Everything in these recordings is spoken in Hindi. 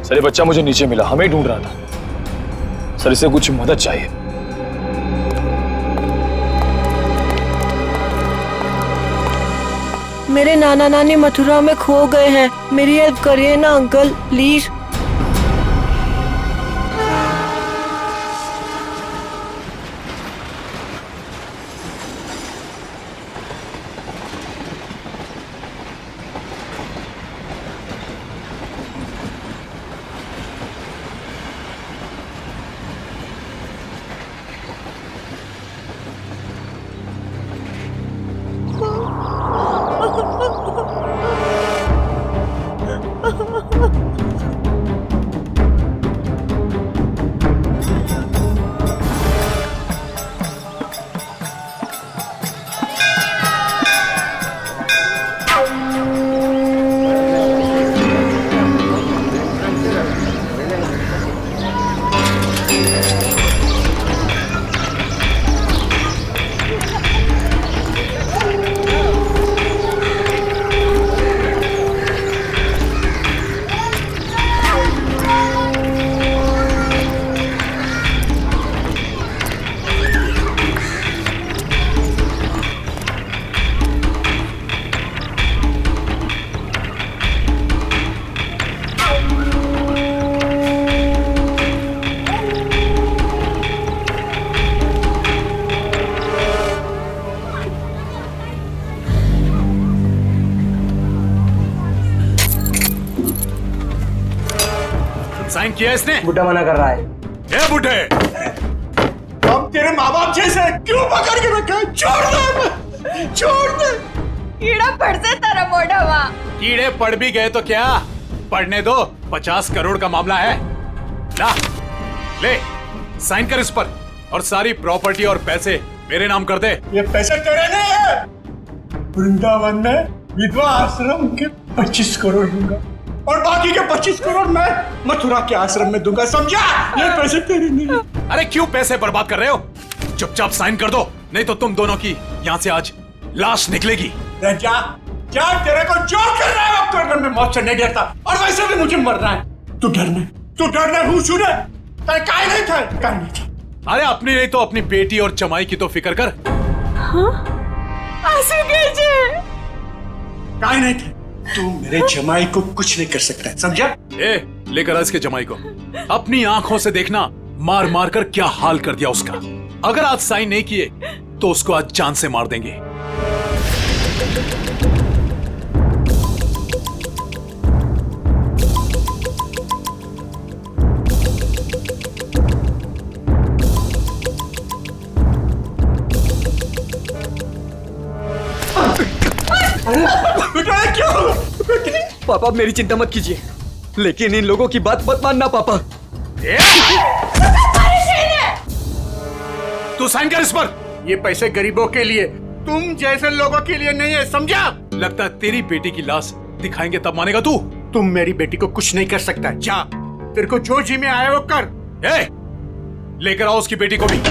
सर ये बच्चा मुझे नीचे मिला, हमें ढूंढ रहा था सर, इसे कुछ मदद चाहिए। मेरे नाना नानी मथुरा में खो गए हैं, मेरी हेल्प करिए ना अंकल प्लीज। साइन किया इसने? बुड्ढा मना कर रहा है। ए बुड्ढे, हम तेरे माँ बाप जैसे क्यों पकड़ के रखा है? छोड़ दे, छोड़ दे। कीड़ा पड़ से तेरा मोढ़ा। कीड़े पड़ भी गए तो क्या, पढ़ने दो, 50 करोड़ का मामला है। ला, ले, साइन कर इस पर और सारी प्रॉपर्टी और पैसे मेरे नाम कर दे। ये पैसे तेरे नहीं है। वृंदावन में विधवा आश्रम के 25 करोड़ दूंगा और बाकी के 25 करोड़ मैं मथुरा के आश्रम में दूंगा, समझा? ये पैसे तेरे नहीं है। अरे क्यों पैसे बर्बाद कर रहे हो? चुपचाप साइन कर दो, नहीं तो तुम दोनों की यहाँ से आज लाश निकलेगी। जा, जा, तेरे को जो कर रहा है वो करने में मौत से नहीं डरता, और वैसे भी मुझे मरना है। तू डरना हूँ सुने, तेरे काय नहीं था। अरे अपनी नहीं तो अपनी बेटी और जमाई की तो फिक्र कर। काय नहीं था, तू मेरे जमाई को कुछ नहीं कर सकता, समझा? ए, लेकर आ इसके जमाई को, अपनी आंखों से देखना मार मार कर क्या हाल कर दिया उसका। अगर आज साइन नहीं किए तो उसको आज जान से मार देंगे। पापा मेरी चिंता मत कीजिए, लेकिन इन लोगों की बात मत मानना पापा। तू साइन कर इस पर। ये पैसे गरीबों के लिए, तुम जैसे लोगों के लिए नहीं है, समझा? लगता है तेरी बेटी की लाश दिखाएंगे तब मानेगा तू। तुम मेरी बेटी को कुछ नहीं कर सकता, जा, तेरे को जो जी में आया वो कर। ए, लेकर आओ उसकी बेटी को भी।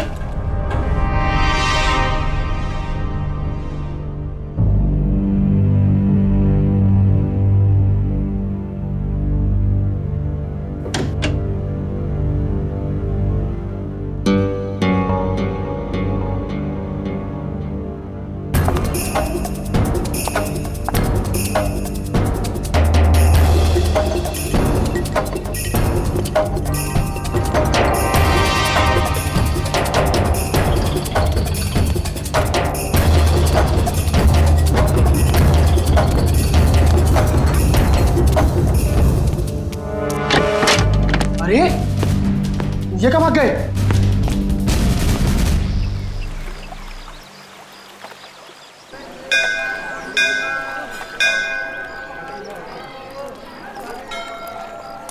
अरे ये कब आ गए?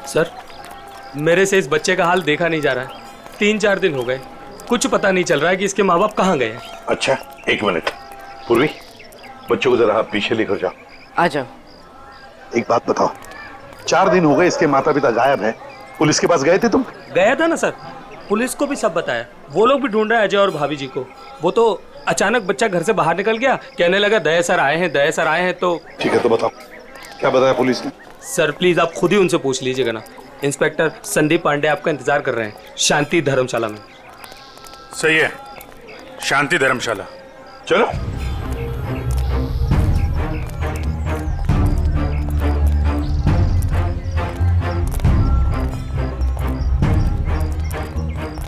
सर, मेरे से इस बच्चे का हाल देखा नहीं जा रहा है। 3-4 दिन हो गए, कुछ पता नहीं चल रहा है कि इसके माँ बाप कहाँ गए हैं। अच्छा, एक मिनट। पूर्वी, बच्चों को जरा आप पीछे लेकर जाओ। आ जाओ। एक बात बताओ, 4 दिन हो गए इसके माता पिता गायब हैं। पुलिस के पास गए थे तुम? गया था ना सर, पुलिस को भी सब बताया। वो लोग भी ढूंढ रहे हैं अजय और भाभी जी को। वो तो अचानक बच्चा घर से बाहर निकल गया, कहने लगा दया सर आए हैं, दया सर आए हैं। तो ठीक है, तो बताओ क्या बताया पुलिस ने? सर प्लीज आप खुद ही उनसे पूछ लीजिएगा ना। इंस्पेक्टर संदीप पांडे आपका इंतजार कर रहे हैं शांति धर्मशाला में। सही है, शांति धर्मशाला। चलो।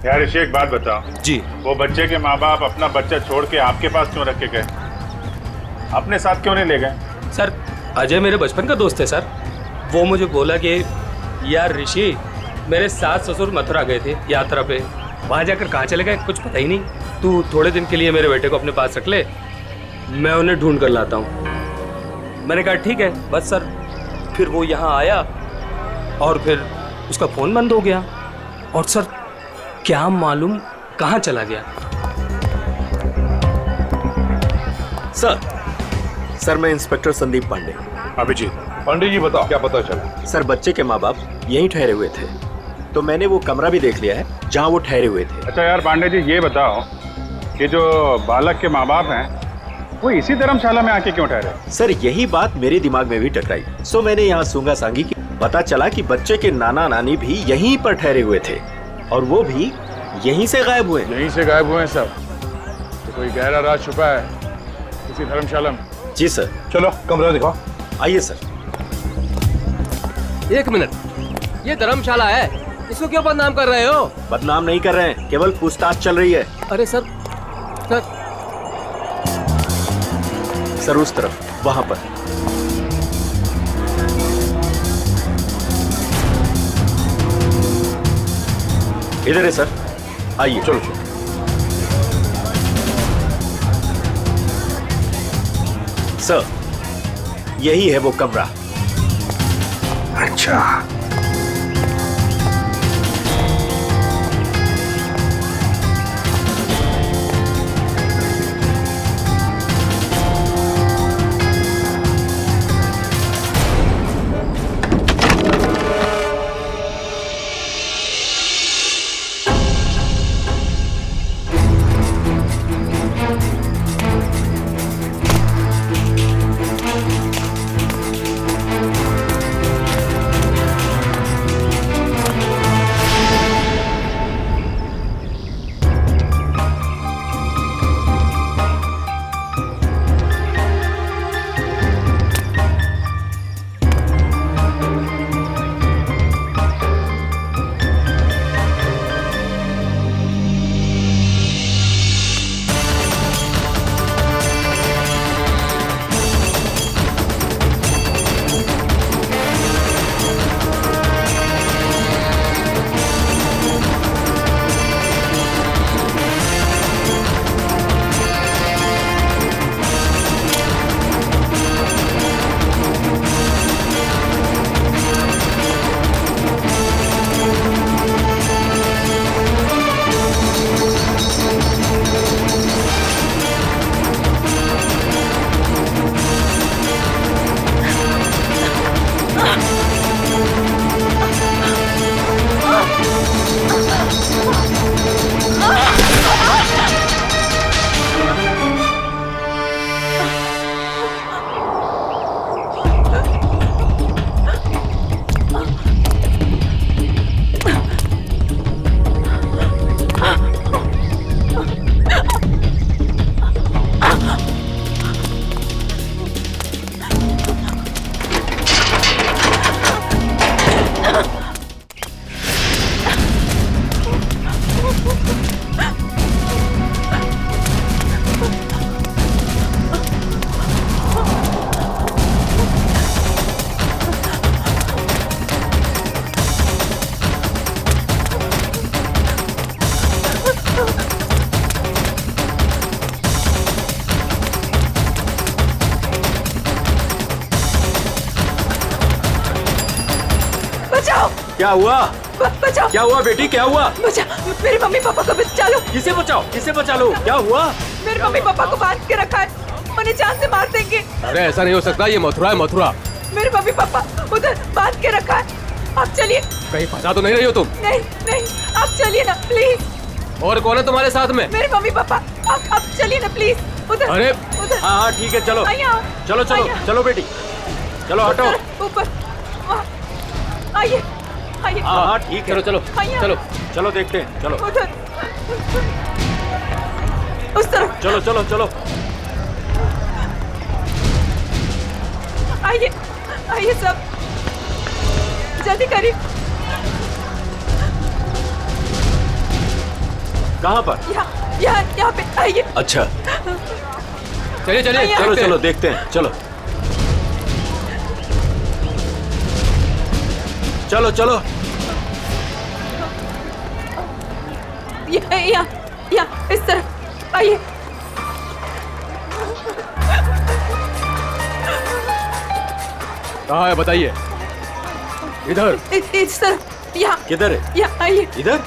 यार ऋषि, एक बात बताओ जी। वो बच्चे के माँ बाप अपना बच्चा छोड़ के आपके पास क्यों रख के गए? अपने साथ क्यों नहीं ले गए? सर, अजय मेरे बचपन का दोस्त है सर। वो मुझे बोला कि यार ऋषि, मेरे सास ससुर मथुरा गए थे यात्रा पे, वहाँ जाकर कहाँ चले गए कुछ पता ही नहीं, तू थोड़े दिन के लिए मेरे बेटे को अपने पास रख ले, मैं उन्हें ढूंढ कर लाता हूँ। मैंने कहा ठीक है बस सर। फिर वो यहाँ आया और फिर उसका फ़ोन बंद हो गया और सर क्या मालूम कहाँ चला गया। सर मैं इंस्पेक्टर संदीप पांडे। अभिजीत। पंडित जी बताओ, क्या पता चला? सर बच्चे के माँ बाप यहीं ठहरे हुए थे, तो मैंने वो कमरा भी देख लिया है जहाँ वो ठहरे हुए थे। अच्छा यार पांडे जी, ये बताओ कि जो बालक के माँ बाप हैं वो इसी धर्मशाला में आके क्यों ठहरे? सर यही बात मेरे दिमाग में भी टकराई, सो मैंने यहाँ सूंगा सांगी की। पता चला कि बच्चे के नाना नानी भी यहीं पर ठहरे हुए थे और वो भी यहीं से गायब हुए। यहीं से गायब हुए हैं सब? तो कोई गहरा राज छुपा है इसी धर्मशाला में? जी सर। चलो कमरा दिखाओ। आइए सर। एक मिनट, ये धर्मशाला है, इसको क्यों बदनाम कर रहे हो? बदनाम नहीं कर रहे हैं, केवल पूछताछ चल रही है। अरे सर सर उस तरफ, वहां पर। इधर है सर, आइए। चलो चलो। सर यही है वो कमरा। अच्छा, क्या हुआ? बचाओ, क्या हुआ बेटी, क्या हुआ? बचा, मेरे मम्मी पापा को बचा लो। किसे बचाओ, किसे बचा लो? क्या हुआ? मेरे मम्मी पापा को बांध के रखा है, उन्हें जान से मार देंगे। अरे ऐसा नहीं हो सकता, ये मथुरा है मथुरा। मेरे मम्मी पापा उधर बांध के रखा है, आप चलिए। कहीं फंसा तो नहीं रही हो तुम? नहीं नहीं, आप चलिए ना प्लीज। और कौन है तुम्हारे साथ में? मेरे मम्मी पापा, आप चलिए ना प्लीज उधर। अरे उधर। हाँ हाँ ठीक है, चलो चलो चलो चलो बेटी, चलो हटो। ऊपर, वहाँ, आइए आइए। हाँ हाँ ठीक है। चलो चलो आइए। चलो चलो देखते हैं, चलो उधर, उस तरफ। चलो चलो चलो। आइए आइए सब, जल्दी करिए। कहाँ पर? यहाँ पे आइए। अच्छा चलिए चलिए आइए। चलो देखते हैं। चलो देखते हैं, चलो चलो चलो। यहाँ इस तरफ आइए। कहाँ है बताइए। इधर। इस तरफ। यहाँ किधर है? यहाँ आइए। इधर?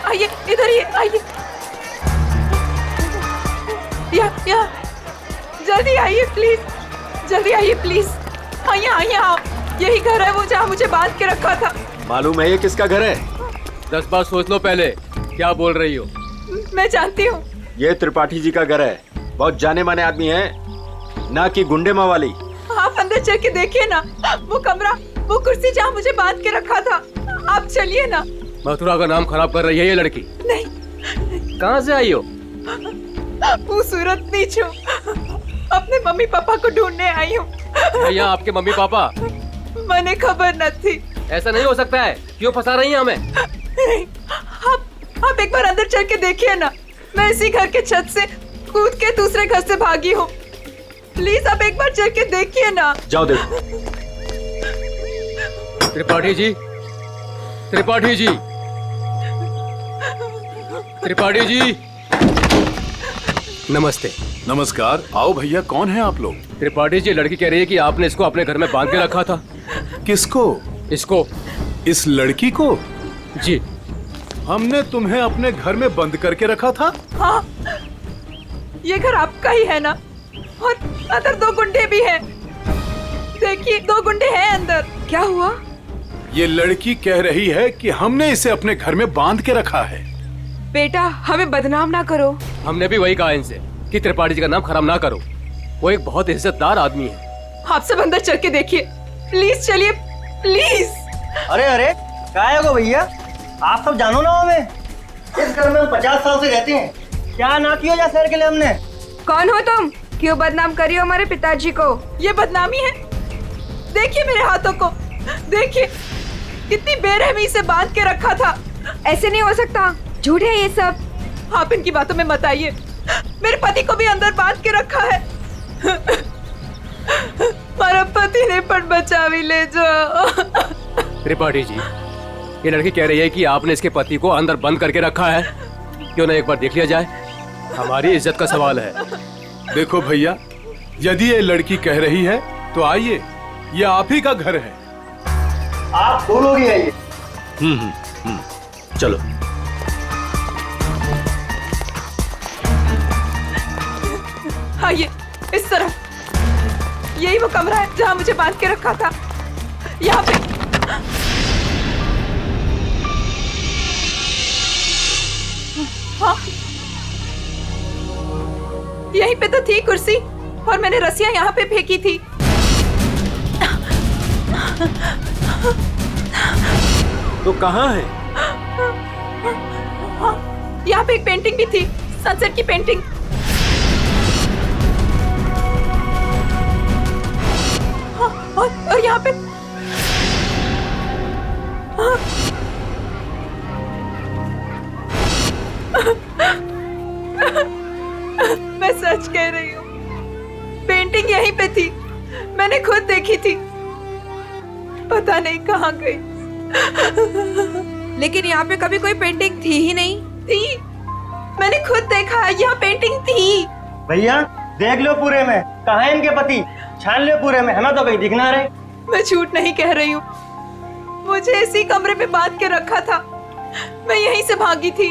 आइए इधर ही आइए। यहाँ जल्दी आइए प्लीज, जल्दी आइए प्लीज। आइए आओ, यही घर है वो जहाँ मुझे बांध के रखा था। मालूम है ये किसका घर है? 10 बार सोच लो पहले क्या बोल रही हो। मैं जानती हूँ। ये त्रिपाठी जी का घर है। बहुत जाने माने आदमी है, ना कि गुंडे मावाली। आप अंदर चल के देखिए ना, वो कमरा, वो कुर्सी जहाँ मुझे बांध के रखा था। आप चलिए ना। मथुरा का नाम खराब कर रही है ये लड़की। नहीं। कहाँ से आई हो? वो सूरत नीच हूँ, अपने मम्मी पापा को ढूंढने आई हूँ। यहाँ आपके मम्मी पापा? मैंने खबर न थी। ऐसा नहीं हो सकता है, क्यों फंसा रही हैं हमें? आप एक बार अंदर चल के देखिए ना। मैं इसी घर के छत से कूद के दूसरे घर से भागी हूँ। प्लीज आप एक बार चल के देखिए ना। जाओ देखो। त्रिपाठी जी, त्रिपाठी जी, त्रिपाठी जी, नमस्ते। नमस्कार। आओ भैया, कौन है आप लोग? त्रिपाठी जी, लड़की कह रही है कि आपने इसको अपने घर में बांध के रखा था। किसको? इसको। इस लड़की को? जी। हमने तुम्हें अपने घर में बंद करके रखा था? हाँ, ये घर आपका ही है ना? और अंदर 2 गुंडे भी हैं। देखिए 2 गुंडे हैं अंदर। क्या हुआ? ये लड़की कह रही है कि हमने इसे अपने घर में बांध के रखा है। बेटा हमें बदनाम ना करो। हमने भी वही कहा इनसे कि त्रिपाठी जी का नाम खराब ना करो। वो एक बहुत इज्जतदार आदमी है। आप सब अंदर चल के देखिए, प्लीज चलिए प्लीज। अरे अरे क्या है वो भैया, आप सब जानो ना हमें। इस घर में हम 50 साल से रहते हैं। क्या ना किया जा शहर के लिए हमने। कौन हो तुम? क्यों बदनाम करी हो हमारे पिताजी को? ये बदनामी है? देखिए मेरे हाथों को, देखिए कितनी बेरहमी से बांध के रखा था। ऐसे नहीं हो सकता, झूठ है ये सब। आप इनकी बातों में मत आइए। मेरे पति को भी अंदर बांध के रखा है। हमारा पति ने पर बचा भी ले जाओ। त्रिपाठी जी, ये लड़की कह रही है कि आपने इसके पति को अंदर बंद करके रखा है। क्यों ना एक बार देख लिया जाए? हमारी इज्जत का सवाल है। देखो भैया, यदि ये लड़की कह रही है तो आइए, ये आप ही का घर है। आप दो लोग ही आइए। चलो। आइए इस तरफ। यही वो कमरा है जहाँ मुझे बांध के रखा था। यहाँ पे। हाँ, यहीं पे तो थी कुर्सी और मैंने रस्सियाँ यहाँ पे फेंकी थी। तो कहाँ है? यहाँ पे एक पेंटिंग भी थी, सनसेट की पेंटिंग। और यहाँ पे मैं सच कह रही हूँ, पेंटिंग यहीं पे थी। मैंने खुद देखी थी, पता नहीं कहाँ गई। लेकिन यहाँ पे कभी कोई पेंटिंग थी ही नहीं। थी, मैंने खुद देखा है, यहाँ पेंटिंग थी। भैया देख लो पूरे में, कहाँ है इनके पति? छान लो पूरे में, हमें तो कहीं दिख ना रहे। मैं झूठ नहीं कह रही हूँ, मुझे इसी कमरे में बांध के रखा था। मैं यहीं से भागी थी,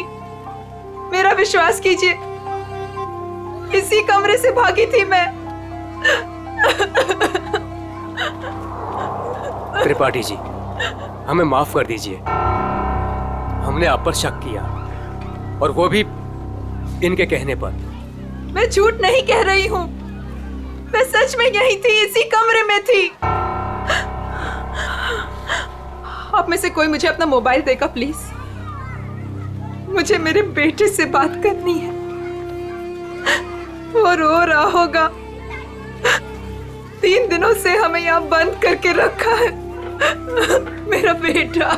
मेरा विश्वास कीजिए, इसी कमरे से भागी थी मैं। त्रिपाठी जी, हमें माफ कर दीजिए। हमने आप पर शक किया, और वो भी इनके कहने पर। मैं झूठ नहीं कह रही हूँ, मैं सच में यहीं थी, इसी कमरे में थी। आप में से कोई मुझे अपना मोबाइल देगा प्लीज। मुझे मेरे बेटे से बात करनी है। वो रो रहा होगा। 3 दिनों से हमें यहाँ बंद करके रखा है। मेरा बेटा।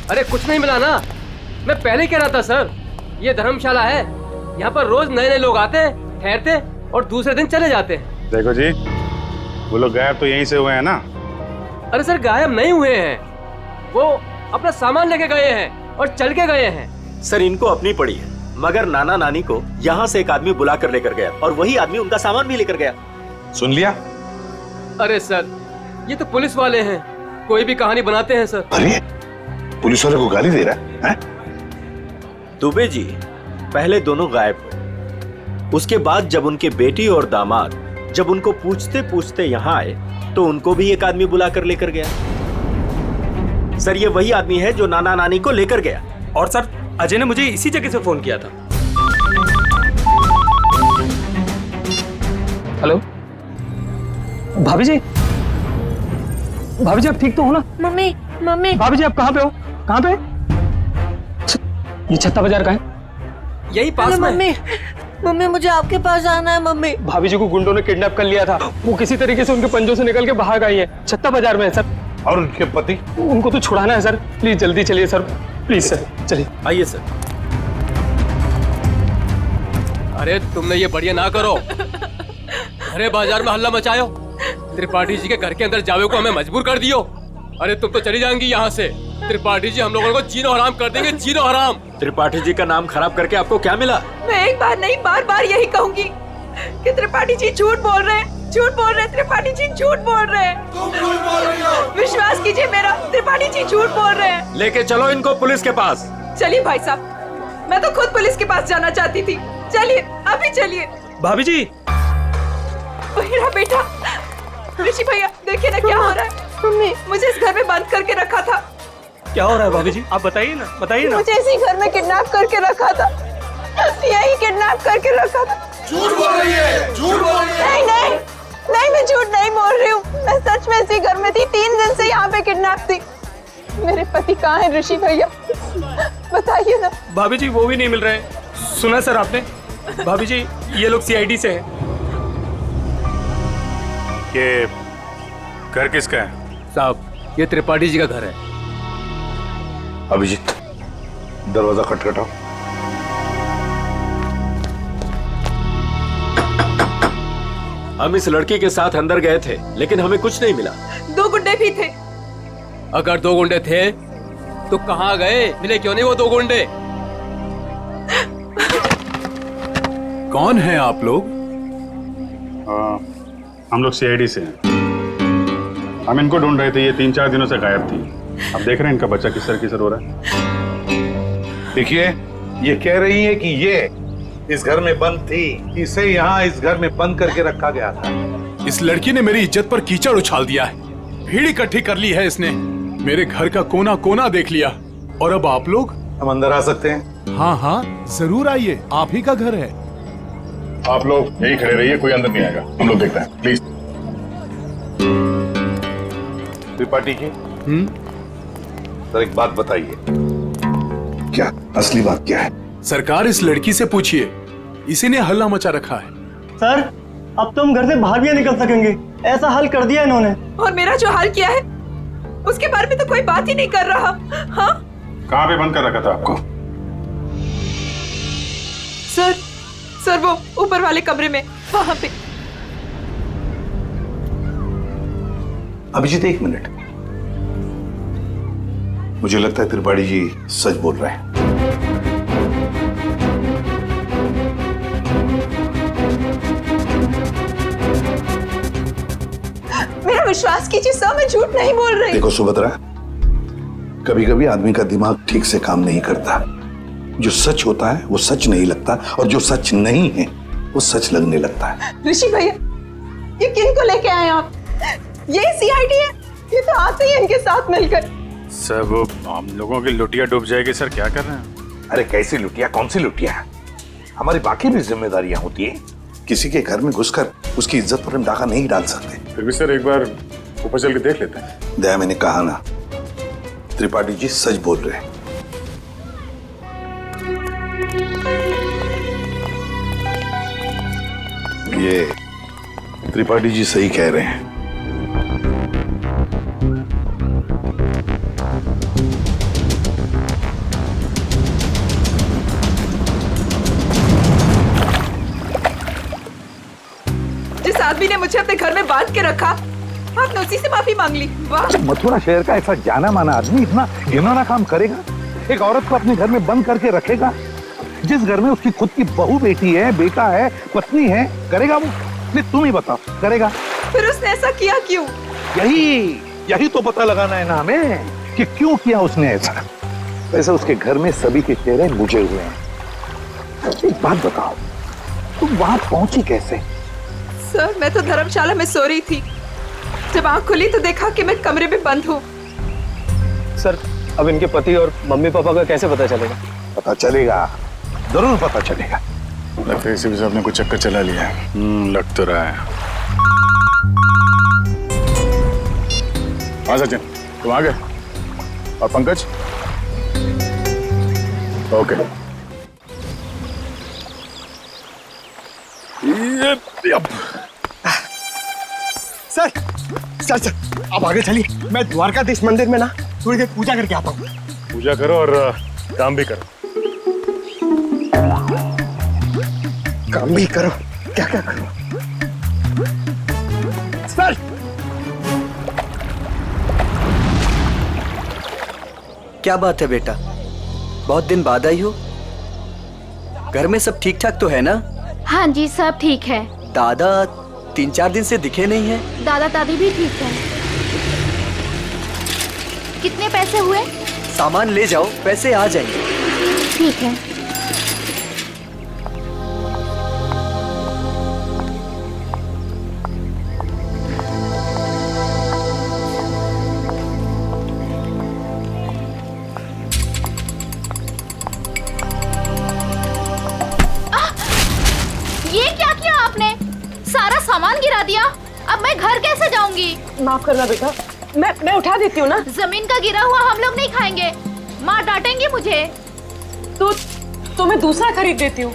अरे कुछ नहीं मिला ना, मैं पहले कह रहा था सर, ये धर्मशाला है, यहाँ पर रोज नए नए लोग आते हैं, ठहरते और दूसरे दिन चले जाते हैं। देखो जी, वो लोग गायब तो यहीं से हुए हैं ना? अरे सर गायब नहीं हुए हैं, वो अपना सामान लेके गए हैं और चल के गए हैं। सर इनको अपनी पड़ी है, मगर नाना नानी को यहाँ से एक आदमी बुला कर लेकर गया और वही आदमी उनका सामान भी लेकर गया। सुन लिया? अरे सर ये तो पुलिस वाले हैं, कोई भी कहानी बनाते हैं सर। अरे पुलिस वाले को गाली दे रहा है? दुबे जी पहले दोनों गायब हुए, उसके बाद जब उनके बेटी और दामाद जब उनको पूछते पूछते यहाँ आए तो उनको भी एक आदमी बुला कर लेकर गया। सर ये वही आदमी है जो नाना नानी को लेकर गया। और सर अजय ने मुझे इसी जगह से फोन किया था। हेलो भाभी जी, भाभी जी आप ठीक तो हो ना? Mummy mummy. भाभी जी आप कहाँ पे हो? कहाँ पे? ये छत्ता बाजार का है, यही पास में। मम्मी मम्मी मुझे आपके पास आना है मम्मी। भाभी जी को गुंडों ने किडनैप कर लिया था, वो किसी तरीके से उनके पंजों से निकल के भाग आई है। छत्ता बाजार में है सर। और उनके पति? उनको तो छुड़ाना है सर, प्लीज जल्दी चलिए सर, प्लीज सर चलिए। आइए सर। अरे तुमने ये बढ़िया ना करो, अरे बाजार में हल्ला मचायो, त्रिपाठी जी के घर के अंदर जावे को हमें मजबूर कर दियो। अरे तुम तो चली जाएंगी यहाँ से, त्रिपाठी जी हम लोगों को जीनो हराम कर देंगे, जीनो हराम। त्रिपाठी जी का नाम खराब करके आपको क्या मिला? मैं एक बार नहीं बार बार यही कहूंगी कि त्रिपाठी जी झूठ बोल रहे हैं, झूठ बोल रहे हैं, त्रिपाठी जी झूठ बोल रहे हैं। तुम झूठ बोल रही हो। विश्वास कीजिए मेरा, त्रिपाठी जी झूठ बोल रहे हैं। लेके चलो इनको पुलिस के पास। चलिए भाई साहब, मैं तो खुद पुलिस के पास जाना चाहती थी। चलिए अभी चलिए। भाभी जी। मेरा बेटा ऋषि भैया देखिए ना क्या हो रहा है। मम्मी मुझे इस घर में बंद करके रखा था। क्या हो रहा है भाभी जी, आप बताइए ना, बताइए ना। मुझे इसी घर में किडनैप करके रखा था, यही किडनैप करके रखा था। झूठ बोल रही है, झूठ बोल रही है। नहीं नहीं नहीं, मैं झूठ नहीं बोल रही हूँ, मैं सच में इसी घर में थी। 3 दिन से यहाँ पे किडनैप थी। मेरे पति कहाँ है ऋषि भैया, बताइए ना। भाभी जी वो भी नहीं मिल रहे। सुना सर आपने? भाभी जी ये लोग सीआईडी से हैं। ये घर किसका है? साहब ये त्रिपाठी जी का घर है। अभिजीत दरवाजा खटखटाओ। हम इस लड़की के साथ अंदर गए थे लेकिन हमें कुछ नहीं मिला। 2 गुंडे भी थे। अगर 2 गुंडे थे तो कहाँ गए? मिले क्यों नहीं वो 2 गुंडे? कौन हैं आप लोग? हम लोग सीआईडी से हैं। हम इनको ढूंढ रहे थे, ये 3-4 दिनों से गायब थी। अब देख रहे हैं इनका बच्चा किसर हो रहा है। देखिए ये कह रही है कि ये इस घर में बंद थी, इसे यहाँ इस घर में बंद करके रखा गया था। इस लड़की ने मेरी इज्जत पर कीचड़ उछाल दिया है, भीड़ इकट्ठी कर ली है इसने, मेरे घर का कोना कोना देख लिया। और अब आप लोग? हम अंदर आ सकते हैं? हाँ हाँ जरूर आइए, आप ही का घर है। आप लोग यही खड़े रहिए, कोई अंदर नहीं आएगा, हम लोग देखते हैं प्लीज। त्रिपाठी जी सर एक बात बताइए, क्या असली बात क्या है? सरकार इस लड़की से पूछिए, इसी ने हल्ला मचा रखा है। सर अब तो हम घर से बाहर भी नहीं निकल सकेंगे, ऐसा हल कर दिया इन्होंने। और मेरा जो हाल किया है उसके बारे में तो कोई बात ही नहीं कर रहा। हाँ कहाँ पे बंद कर रखा था आपको? सर वो ऊपर वाले कमरे में, वहां पे। अभिजीत 1 मिनट, मुझे लगता है त्रिपाठी जी सच बोल रहे हैं। मेरा विश्वास कीजिए सर, मैं झूठ नहीं बोल रही। देखो सुभद्रा, कभी कभी आदमी का दिमाग ठीक से काम नहीं करता। जो सच होता है वो सच नहीं लगता, और जो सच नहीं है वो सच लगने लगता है। ऋषि भैया ये किन को लेके आए आप? ये सीआईडी है, ये तो आते ही इनके साथ मिलकर। सर वो हम लोगों की लुटिया डूब जाएगी। सर क्या कर रहे हैं? अरे कैसी लुटिया, कौन सी लुटिया? हमारी बाकी भी जिम्मेदारियां होती हैं। किसी के घर में घुसकर उसकी इज्जत पर हम डाका नहीं डाल सकते। फिर भी सर एक बार ऊपर चल के देख लेते हैं। दया, मैंने कहा ना, त्रिपाठी जी सच बोल रहे हैं। ये त्रिपाठी जी सही कह रहे हैं। जिस आदमी ने मुझे अपने घर में बांध के रखा, आपने उसी से माफी मांग ली। वाह! मथुरा शहर का ऐसा जाना माना आदमी इतना घिनौना काम करेगा? एक औरत को अपने घर में बंद करके रखेगा? जिस घर में उसकी खुद की बहू बेटी है, बेटा है, पत्नी है, करेगा वो? नहीं, तुम ही बताओ, करेगा? फिर उसने ऐसा किया क्यों? यही तो पता लगाना है ना हमें कि क्यों किया उसने ऐसा। वैसे उसके घर में सभी के चेहरे बुझे हुए हैं। एक बात बताओ, तुम वहां पहुंची कैसे? सर, मैं तो धर्मशाला में सो रही थी। जब आंख खुली तो देखा कि मैं कमरे में बंद हूँ। सर, अब इनके पति और मम्मी पापा का कैसे पता चलेगा? पता चलेगा, जरूर पता चलेगा। लगता है इसी वजह अपने को चक्कर चला लिया है। लग तो रहा है। हाँ सचिन, तुम आ गए? और Pankaj? Okay. Sir sir sir आप आगे चलिए, मैं द्वारकाधीश मंदिर में ना थोड़ी देर पूजा करके आता हूँ। पूजा करो और काम भी करो। काम भी करो? क्या क्या करो? सर, क्या बात है बेटा, बहुत दिन बाद आई हो? घर में सब ठीक ठाक तो है ना? हाँ जी, सब ठीक है। दादा 3-4 दिन से दिखे नहीं है। दादा दादी भी ठीक है। कितने पैसे हुए? सामान ले जाओ, पैसे आ जाएंगे। ठीक है। ये क्या किया आपने? सारा सामान गिरा दिया। अब मैं घर कैसे जाऊंगी? माफ करना बेटा, मैं उठा देती हूँ ना। जमीन का गिरा हुआ हम लोग नहीं खाएंगे, माँ डांटेंगी मुझे। तो मैं दूसरा खरीद देती हूँ।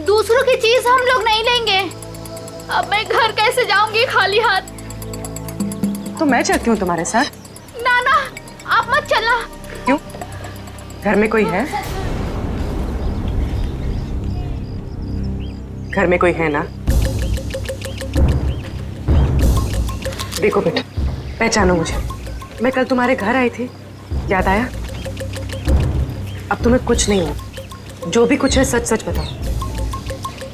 दूसरों की चीज हम लोग नहीं लेंगे। अब मैं घर कैसे जाऊंगी खाली हाथ? तो मैं चलती हूँ तुम्हारे साथ। ना ना, आप मत चलना। क्यों? घर में कोई है? घर में कोई है ना? देखो बेटा, पहचानो मुझे। मैं कल तुम्हारे घर आई थी, याद आया? अब तुम्हें कुछ नहीं हो। जो भी कुछ है सच सच बताओ।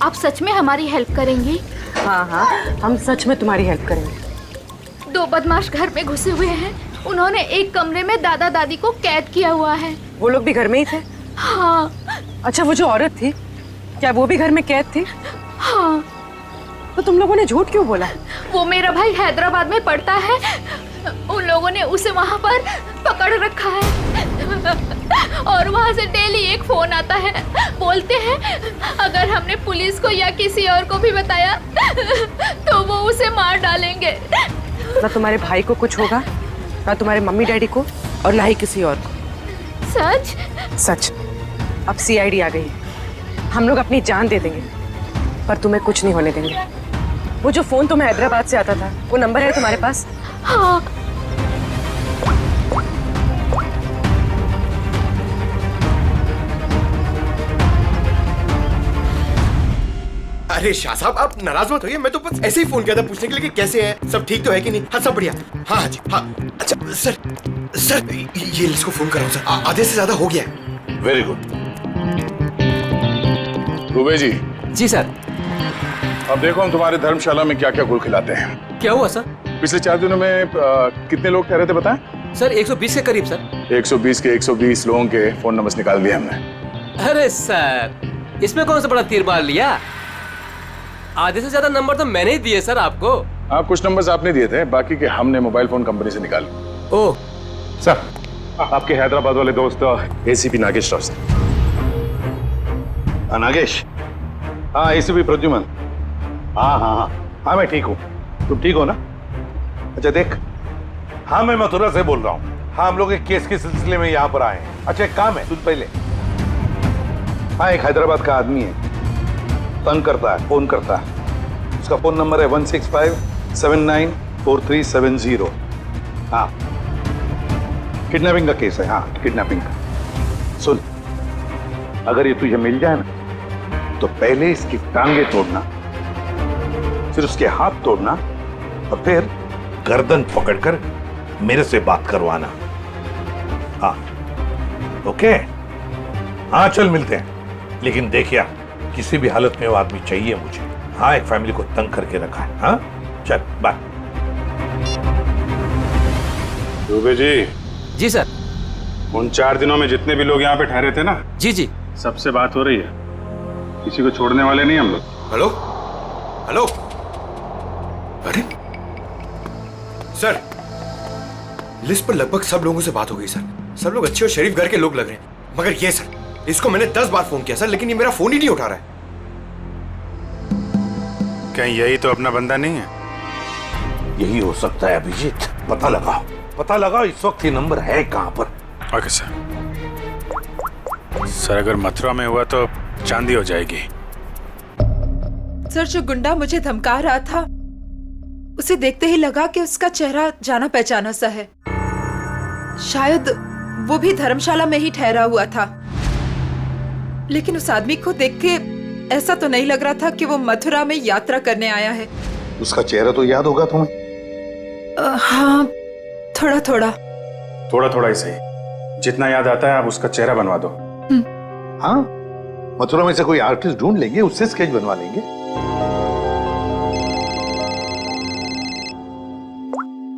आप सच में हमारी हेल्प करेंगी? हाँ हाँ, हम सच में तुम्हारी हेल्प करेंगे। 2 बदमाश घर में घुसे हुए हैं। उन्होंने एक कमरे में दादा दादी को कैद किया हुआ है। वो लोग भी घर में ही थे? हाँ। अच्छा, वो जो औरत थी, क्या वो भी घर में कैद थी? हाँ। तो तुम लोगों ने झूठ क्यों बोला? वो मेरा भाई हैदराबाद में पढ़ता है, उन लोगों ने उसे वहाँ पर पकड़ रखा है और वहाँ से डेली एक फोन आता है। बोलते हैं अगर हमने पुलिस को या किसी और को भी बताया तो वो उसे मार डालेंगे। ना तुम्हारे भाई को कुछ होगा, ना तुम्हारे मम्मी डैडी को, और ना ही किसी और को। सच? सच। अब सीआईडी आ गई है, हम लोग अपनी जान दे देंगे, पर तुम्हें कुछ नहीं होने देंगे। वो जो फोन तुम्हें हैदराबाद से आता था, वो नंबर है तुम्हारे पास? हाँ। अरे शाह साहब, आप नाराज मत होइए। मैं तो बस ऐसे ही फोन किया था पूछने के लिए कि कैसे है, सब ठीक तो है कि नहीं। हाँ, सब बढ़िया। हाँ जी, हाँ। अच्छा सर ये इसको फोन कराओ सर, आधे से ज्यादा हो गया है। Very good. दुबे जी। जी सर। अब देखो हम तुम्हारे धर्मशाला में क्या क्या गुल खिलाते हैं। क्या हुआ सर? पिछले 4 दिनों में कितने लोग ठहरे थे बताएं? सर 120 के करीब सर। 120 के 120 लोगों के फोन नंबर्स निकाल दिए हमने। अरे सर, इसमें कौन सा बड़ा तीर मार लिया? आधे से ज्यादा नंबर तो मैंने ही दिए सर आपको। हाँ, कुछ नंबर्स आपने दिए थे, बाकी के हमने मोबाइल फोन कंपनी से निकाले। ओह सर, आपके हैदराबाद वाले दोस्त एसीपी नागेश राव। नागेश, हाँ एसीपी प्रद्युमन। हाँ हाँ हाँ हाँ मैं ठीक हूँ, तुम ठीक हो ना? अच्छा देख, हाँ मैं मथुरा से बोल रहा हूँ। हाँ हम लोग एक केस के सिलसिले में यहाँ पर आए हैं। अच्छा एक काम है, सुन पहले। हाँ एक हैदराबाद का आदमी है, तंग करता है, फोन करता है। उसका फोन नंबर है 165794370। हाँ किडनैपिंग का केस है। हाँ किडनैपिंग का। सुन, अगर ये तुझे मिल जाए ना तो पहले इसकी टांगे तोड़ना, फिर उसके हाथ तोड़ना और फिर गर्दन पकड़कर मेरे से बात करवाना। हाँ ओके? हाँ चल मिलते हैं, लेकिन देखिए किसी भी हालत में वो आदमी चाहिए मुझे। हाँ एक फैमिली को तंग करके रखा है। हाँ चल बाय। दुबे जी। जी सर। उन 4 दिनों में जितने भी लोग यहाँ पे ठहरे थे ना, जी जी, सबसे बात हो रही है। किसी को छोड़ने वाले नहीं हम लोग। Hello hello. अरे सर, लिस्ट पर लगभग सब लोगों से बात हो गई सर। सब लोग अच्छे और शरीफ घर के लोग लग रहे हैं, मगर ये सर, इसको मैंने 10 बार फोन किया सर, लेकिन ये मेरा फोन ही नहीं उठा रहा है। कहीं यही तो अपना बंदा नहीं है? यही हो सकता है अभिजीत, पता लगाओ, पता लगाओ इस वक्त ये नंबर है कहां पर। Okay sir. सर अगर मथुरा में हुआ तो चांदी हो जाएगी। सर जो गुंडा मुझे धमका रहा था, उसे देखते ही लगा कि उसका चेहरा जाना पहचाना सा है। शायद वो भी धर्मशाला में ही ठहरा हुआ था, लेकिन उस आदमी को देख के ऐसा तो नहीं लग रहा था कि वो मथुरा में यात्रा करने आया है। उसका चेहरा तो याद होगा तुम्हें? हाँ थोड़ा थोड़ा। थोड़ा थोड़ा ही सही, जितना याद आता है आप उसका चेहरा बनवा दो। हाँ मथुरा में से कोई आर्टिस्ट ढूंढ लेंगे, उससे स्केच बनवा लेंगे।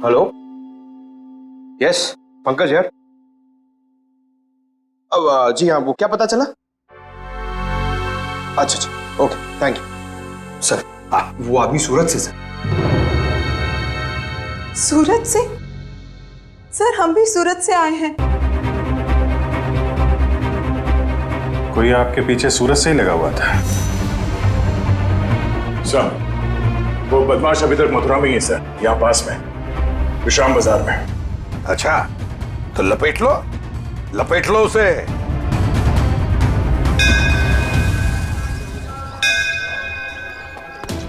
हेलो, यस पंकज यार। अब जी हाँ, वो क्या पता चला? अच्छा अच्छा ओके थैंक यू सर। वो आदमी सूरत से सर। सूरत से? सर हम भी सूरत से आए हैं। कोई आपके पीछे सूरत से ही लगा हुआ था? सर वो बदमाश अभी तक मथुरा में ही है सर, यहाँ पास में विश्राम बाजार में। अच्छा तो लपेट लो उसे।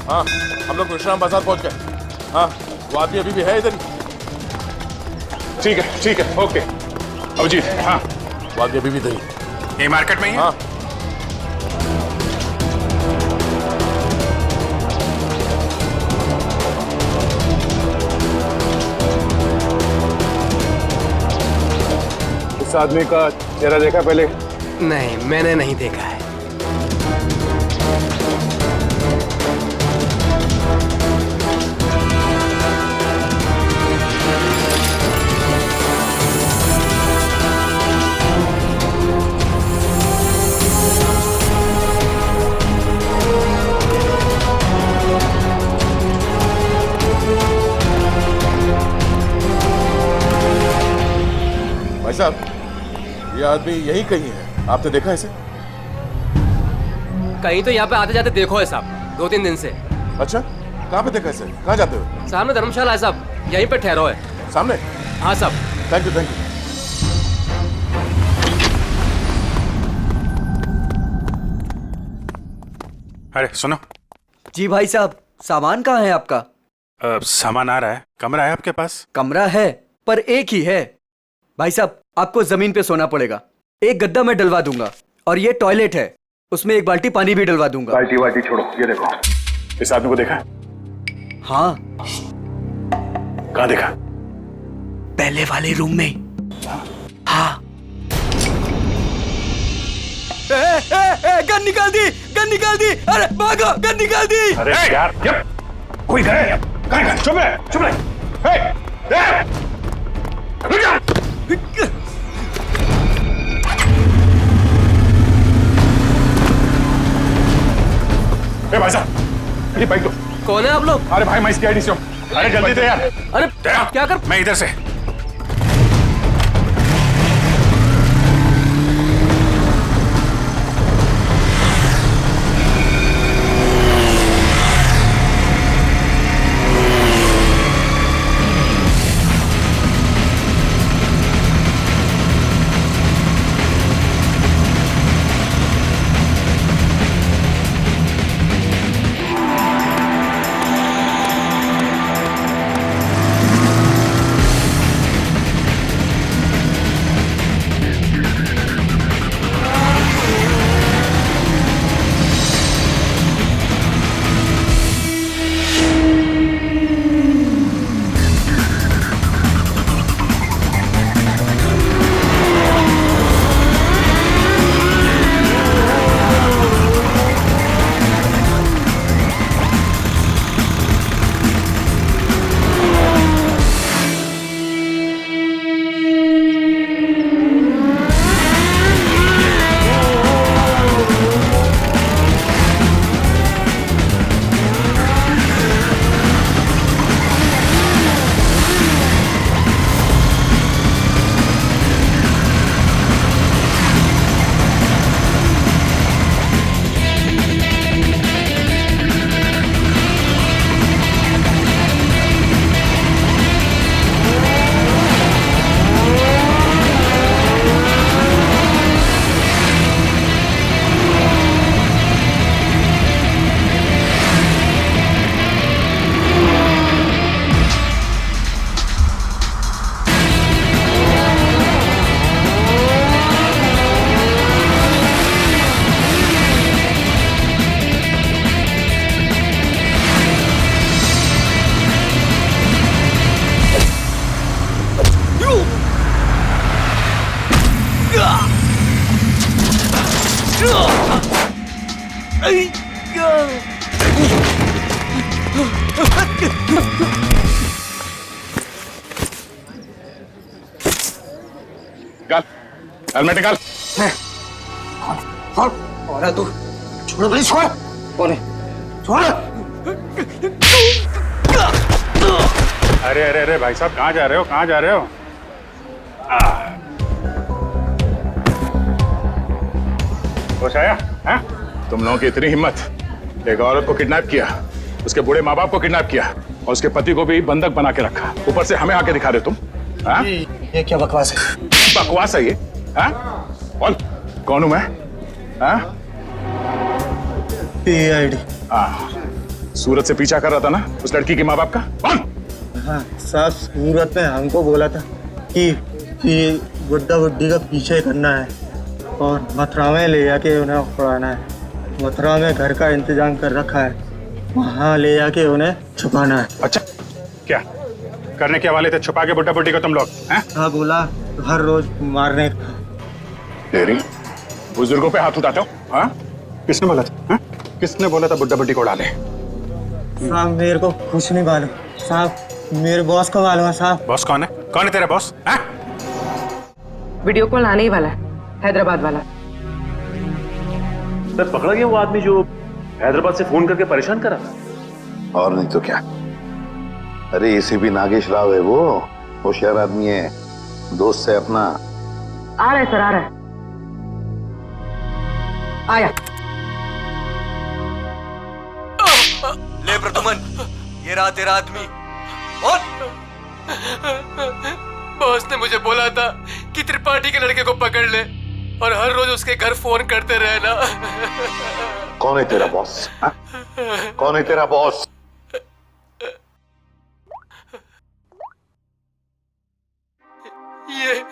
हाँ हम लोग विश्राम बाजार पहुंच गए। हाँ वो आदमी अभी भी है इधर ही। ठीक है ओके अभिजीत। हाँ वो आदमी अभी भी इधर ही। ये मार्केट में ही है? हाँ इस आदमी का चेहरा देखा पहले? नहीं मैंने नहीं देखा है। भाई साहब ये आदमी यही कहीं है, आपने देखा इसे? कहीं तो यहाँ पे आते जाते देखो है साहब, 2-3 दिन से। अच्छा कहाँ पे देखा इसे? कहाँ जाते हो? सामने धर्मशाला है साहब, यहीं पे ठहरो है। सामने? हाँ साहब। Thank you. अरे सुनो। जी भाई साहब, सामान कहाँ है आपका? सामान आ रहा है। कमरा है आपके पास? कमरा है पर एक ही है। भाई साहब आपको जमीन पे सोना पड़ेगा। एक गद्दा मैं डलवा दूंगा और ये टॉयलेट है, उसमें एक बाल्टी पानी भी डलवा दूंगा। बाल्टी छोड़ो, ये देखो इस आदमी को देखा? हाँ। कहाँ देखा? पहले वाले रूम में। हाँ। गन निकाल दी। अरे भागो, गन निकाल दी। अरे यार कोई गए? कहाँ? चुप रहे। रुक जाओ। भाई साहब ये बाइक दो। कौन है आप लोग? अरे भाई मैं इसकी आईडी से हूँ। अरे जल्दी दे यार। अरे क्या कर? मैं इधर से। हेलमेट निकाल। और तू छोड़ भाई, छोड़। कौन है? छोड़। अरे अरे अरे भाई साहब, कहाँ जा रहे हो, कहाँ जा रहे हो? होश आया? हाँ? तुम लोगों की इतनी हिम्मत, एक औरत को किडनैप किया, उसके बूढ़े माँ बाप को किडनैप किया और उसके पति को भी बंधक बना के रखा, ऊपर से हमें आके दिखा रहे तुम? हाँ? ये क्या बकवास है? बकवास है ये? हाँ? बोल, कौन हूं मैं? हाँ? PID। हाँ, सूरत से पीछा कर रहा था ना उस लड़की के माँ बाप का? कौन? हाँ साहब, सूरत में हमको बोला था कि बुड्ढा बुड्ढी का पीछे करना है और मथुरा में ले जाके उन्हें पढ़ाना है। मथुरा में घर का इंतजाम कर रखा है, वहाँ ले जाके उन्हें छुपाना है। अच्छा, क्या करने के वाले थे? छुपा के बुड्ढा बुड्ढी को तुम लोग? हाँ बोला, हर रोज मारने का। तेरी बुजुर्गों पे हाथ उठाते हो? हाँ? किसने बोला था? हाँ? किसने बोला था बुड्ढा बुड्ढी को उड़ा ले? साहब मेरे को कुछ नहीं मालूम साहब, मेरे बॉस को मालूम है साहब। बॉस कौन है? कौन है तेरा बॉस? हाँ? वीडियो कॉल आने ही वाला है, हैदराबाद वाला। सर पकड़ा गया वो आदमी जो हैदराबाद से फोन करके परेशान करा था। और नहीं तो क्या। अरे ACP नागेश राव है वो, होशियार आदमी है, दोस्त है अपना। आ रहा है सर, आ रहा है। आया। ले प्रदुमन, ये रहा तेरा आदमी। और बॉस ने मुझे बोला था कि त्रिपाठी के लड़के को पकड़ ले और हर रोज उसके घर फोन करते रहना। कौन है तेरा बॉस? हाँ? कौन है तेरा बॉस? ये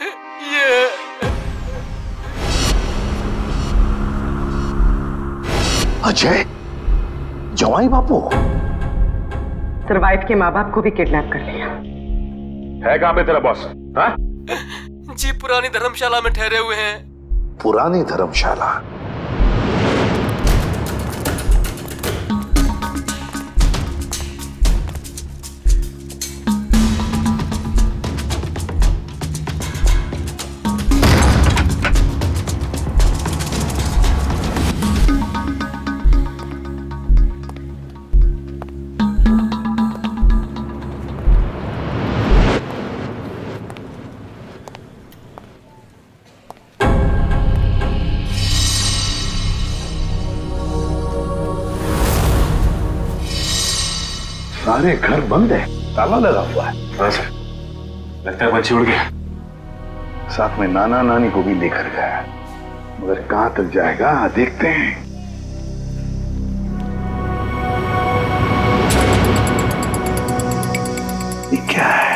अजय, जवाई बापू। सर वाइफ के माँ बाप को भी किडनैप कर लिया है। कहाँ पे तेरा बॉस? हाँ? जी पुरानी धर्मशाला में ठहरे हुए हैं। पुरानी धर्मशाला? सारे घर बंद है, ताला लगा हुआ है। हाँ सर, लगता है बच्ची उड़ गया। साथ में नाना नानी को भी लेकर गया, मगर कहां तक जाएगा देखते हैं। ये क्या है?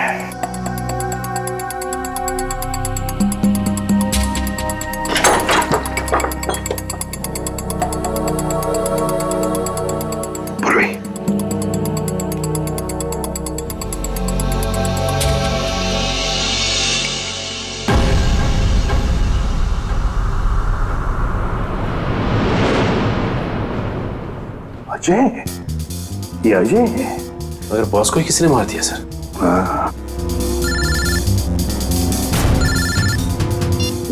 अजय, ये अजय है। मगर बॉस को ही किसने मार दिया सर? हाँ।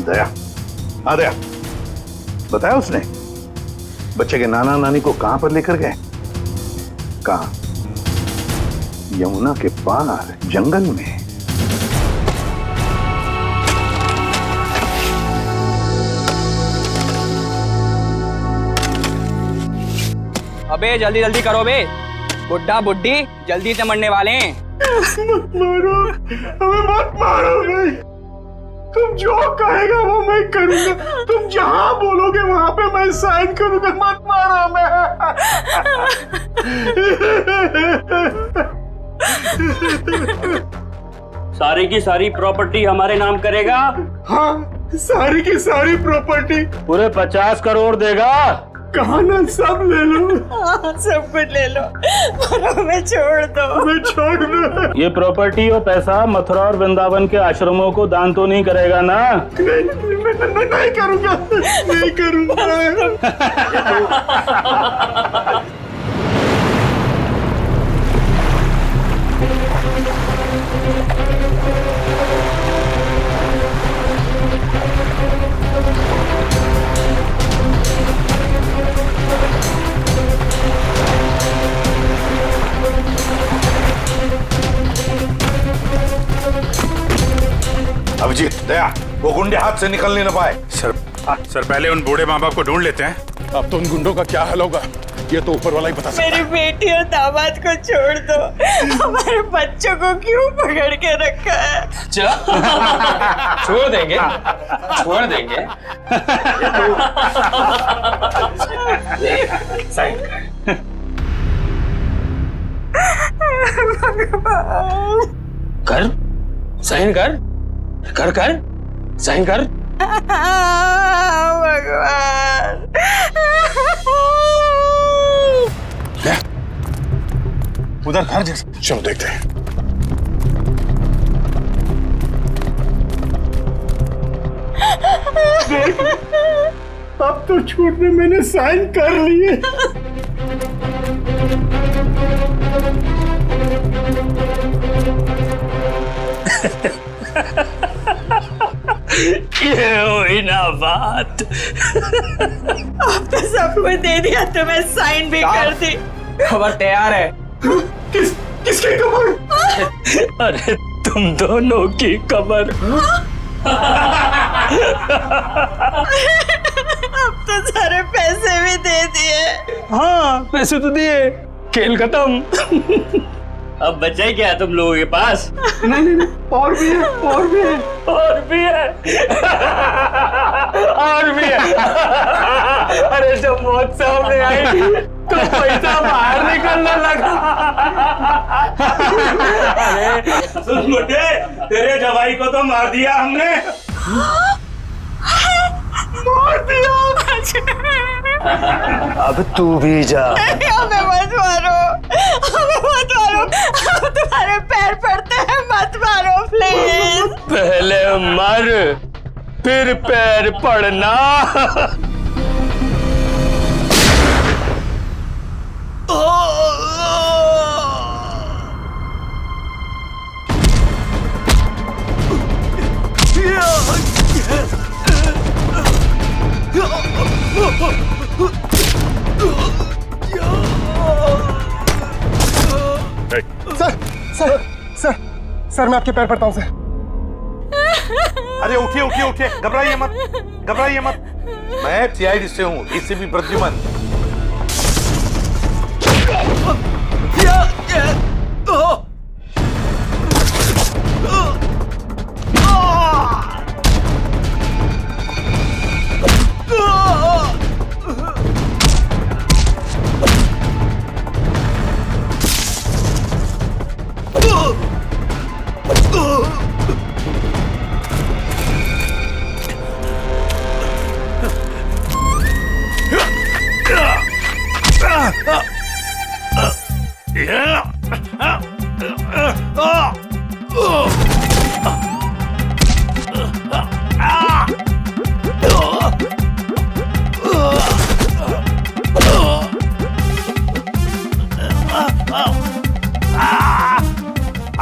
दया, हाँ दया, बताया उसने बच्चे के नाना नानी को कहां पर लेकर गए? कहां? यमुना के पार जंगल में। अबे जल्दी जल्दी करो बे, बुड्ढा बुड्ढी जल्दी से मरने वाले हैं। मत मारो, हमें मत मारो भाई। तुम जो कहेगा वो मैं करूंगा, तुम जहां बोलोगे वहां पे मैं साइन करूंगा। मत मारो हमें। सारी की सारी प्रॉपर्टी हमारे नाम करेगा? हाँ, सारी की सारी प्रॉपर्टी। पूरे 50 करोड़ देगा। कहा ना सब ले लो। सब कुछ ले लो पर हमें छोड़ दो। मैं छोड़ दो। ये प्रॉपर्टी और पैसा मथुरा और वृंदावन के आश्रमों को दान तो नहीं करेगा ना? मैं नहीं करूंगा, नहीं करूंगा। अभिजीत, दया, वो गुंडे हाथ से निकल नहीं पाए। सर पहले उन बूढ़े माँ बाप को ढूंढ लेते हैं। अब तो उन गुंडों का क्या हाल होगा ये तो ऊपर वाला ही बता सकता है। मेरी बेटी और दामाद को छोड़ दो, हमारे बच्चों को क्यों पकड़ के रखा है? छोड़ देंगे, छोड़ देंगे। साइन कर, साइन कर, कर कर, साइन कर। भगवान। उधर घर जैसा, चलो देखते हैं। अब तो छूट में मैंने साइन कर लिए। ये हुई ना बात। अब तो सब कुछ दे दिया, तुम्हें साइन भी कर दी। खबर तैयार है। किसकी खबर? अरे तुम दोनों की खबर। अब तो सारे पैसे भी दे दिए। हाँ पैसे तो दिए, खेल खत्म। अब बचा क्या तुम लोगों के पास? नहीं, और भी है, और भी है, और भी है, और भी है। अरे जब मौत सामने आई तो पैसा बाहर निकलने लगा। अरे सुन मुझे, तेरे जवाई को तो मार दिया हमने। मार दिया? अब तू भी जा। हमें मत मारो, हमें मत मारो, हम तुम्हारे पैर पड़ते हैं, मत मारो प्लीज। पहले मर फिर पैर पड़ना। सर मैं आपके पैर पड़ता हूँ सर। अरे उठिए उठिए उठिए, घबराइए मत, घबराइए मत। मैं सीआईडी से हूँ, एसीपी प्रद्युमन।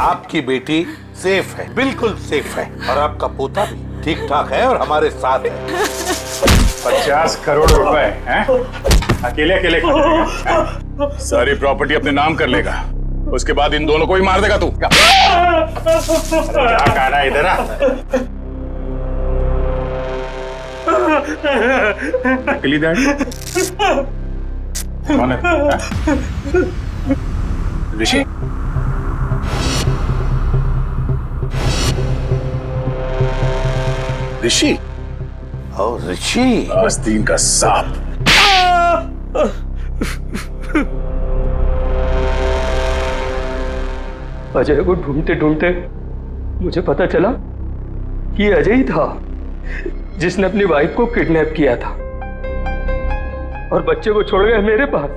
आपकी बेटी सेफ है, बिल्कुल सेफ है, और आपका पोता भी ठीक ठाक है और हमारे साथ है। 50 करोड़ रुपए हैं? अकेले अकेले सारी प्रॉपर्टी अपने नाम कर लेगा, उसके बाद इन दोनों को ही मार देगा तू। क्या कहना है इधर? नकली डैडी कौन है? ऋषि? ऋषि? और ऋषि आस्तीन का सांप। अजय को ढूंढते ढूंढते मुझे पता चला कि अजय ही था जिसने अपनी वाइफ को किडनैप किया था और बच्चे को छोड़ गए मेरे पास।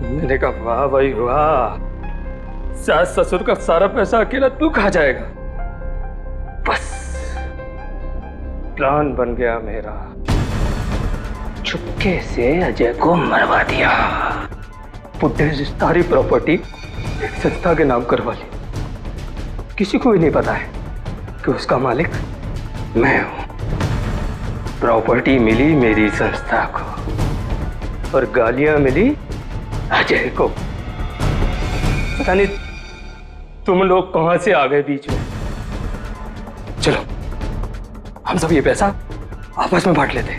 मैंने कहा वाह भाई वाह, सास ससुर का सारा पैसा अकेला तू खा जाएगा। बस प्लान बन गया मेरा, चुपके से अजय को मरवा दिया। बुड्ढे से सारी प्रॉपर्टी एक संस्था के नाम करवा ली। किसी को भी नहीं पता है कि उसका मालिक मैं हूं। प्रॉपर्टी मिली मेरी संस्था को और गालियां मिली अजय को। पता नहीं तुम लोग कहां से आ गए बीच में। चलो हम सब ये पैसा आपस में बांट लेते।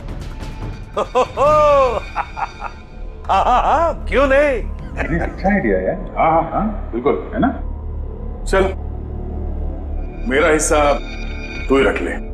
हाँ, क्यों नहीं? अच्छा आइडिया है। हाँ हाँ हाँ बिल्कुल, है ना। चल मेरा हिस्सा तू ही रख ले।